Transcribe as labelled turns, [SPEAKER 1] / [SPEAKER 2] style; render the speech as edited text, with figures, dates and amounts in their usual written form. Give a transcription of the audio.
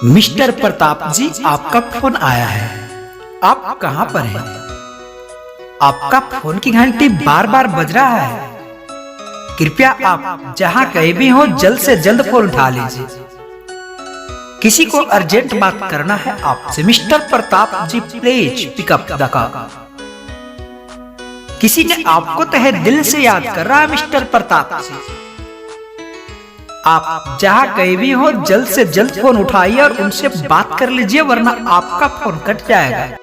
[SPEAKER 1] Mister Pratap जी, आपका phone आया है। आप कहाँ पर हैं? आपका फोन की घंटी बार बार बज रहा है। कृपया आप जहाँ कहीं भी हो जल्द से जल्द फोन उठा लीजिए। किसी को अर्जेंट बात करना है आपसे। Mister Pratap ji, please pick up the call. किसी ने आपको तहे दिल से याद कर रहा है मिस्टर प्रताप जी। आप जहाँ कहीं भी हो जल्द से जल्द फोन उठाइए और उनसे बात कर लीजिए, वरना आपका फोन कट जाएगा।